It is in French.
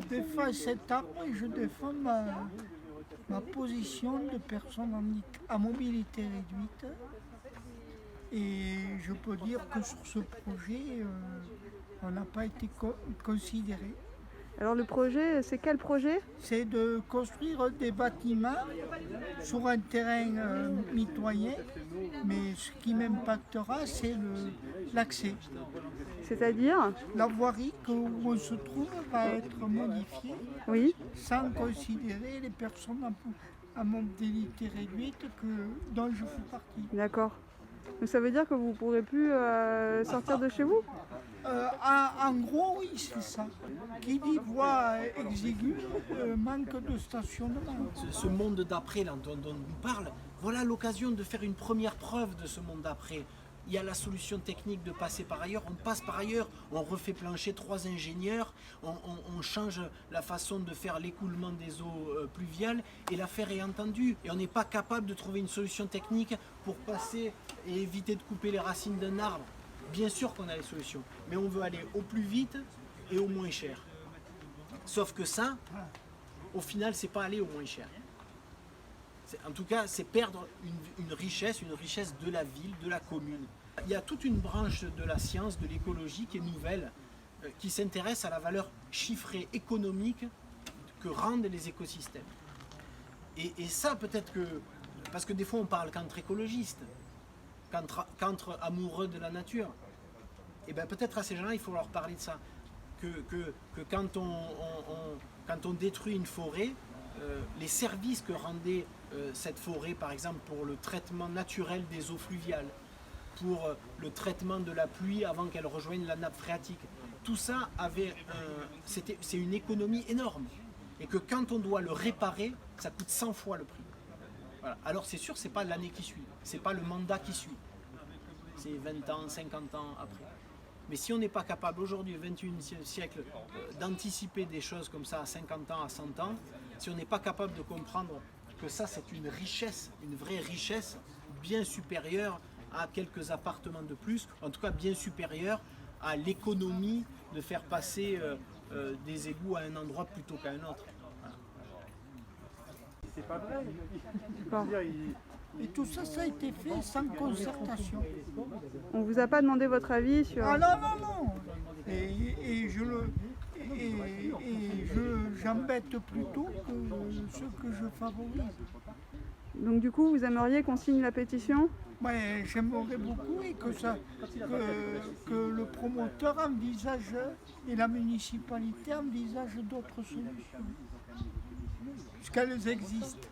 défends cet arbre et je défends ma position de personne à mobilité réduite. Et je peux dire que sur ce projet, on n'a pas été considéré. Alors le projet, c'est quel projet? C'est de construire des bâtiments sur un terrain mitoyen, mais ce qui m'impactera, c'est l'accès. C'est-à-dire? La voirie où on se trouve va être modifiée Oui. sans considérer les personnes à mobilité réduite dont je fais partie. D'accord. Donc ça veut dire que vous ne pourrez plus sortir de chez vous? En gros, oui, c'est ça. Qui dit voie exiguë, manque de stationnement. Ce monde d'après dont on nous parle, voilà l'occasion de faire une première preuve de ce monde d'après. Il y a la solution technique de passer par ailleurs, on passe par ailleurs, on refait plancher 3 ingénieurs, on change la façon de faire l'écoulement des eaux pluviales et l'affaire est entendue. Et on n'est pas capable de trouver une solution technique pour passer et éviter de couper les racines d'un arbre. Bien sûr qu'on a les solutions, mais on veut aller au plus vite et au moins cher. Sauf que ça, au final, c'est pas aller au moins cher. En tout cas, c'est perdre une richesse de la ville, de la commune. Il y a toute une branche de la science, de l'écologie qui est nouvelle, qui s'intéresse à la valeur chiffrée économique que rendent les écosystèmes. Et ça, peut-être que... Parce que des fois, on parle qu'entre écologistes, qu'entre amoureux de la nature. Et bien peut-être à ces gens-là, il faut leur parler de ça. Que quand on détruit une forêt, les services que rendait cette forêt, par exemple, pour le traitement naturel des eaux fluviales, pour le traitement de la pluie avant qu'elle rejoigne la nappe phréatique, tout ça c'est une économie énorme. Et que quand on doit le réparer, ça coûte 100 fois le prix. Voilà. Alors c'est sûr, c'est pas l'année qui suit, c'est pas le mandat qui suit. C'est 20 ans, 50 ans après. Mais si on n'est pas capable aujourd'hui, au XXIe siècle, d'anticiper des choses comme ça à 50 ans, à 100 ans, si on n'est pas capable de comprendre que ça c'est une richesse, une vraie richesse, bien supérieure à quelques appartements de plus, en tout cas bien supérieure à l'économie de faire passer des égouts à un endroit plutôt qu'à un autre. Voilà. C'est pas vrai. Et tout ça, ça a été fait sans concertation. On vous a pas demandé votre avis sur... Ah non, non, non. Et j'embête plutôt que ce que je favorise. Donc du coup, vous aimeriez qu'on signe la pétition? Ouais, j'aimerais beaucoup et que le promoteur envisage et la municipalité envisage d'autres solutions. Puisqu'elles existent.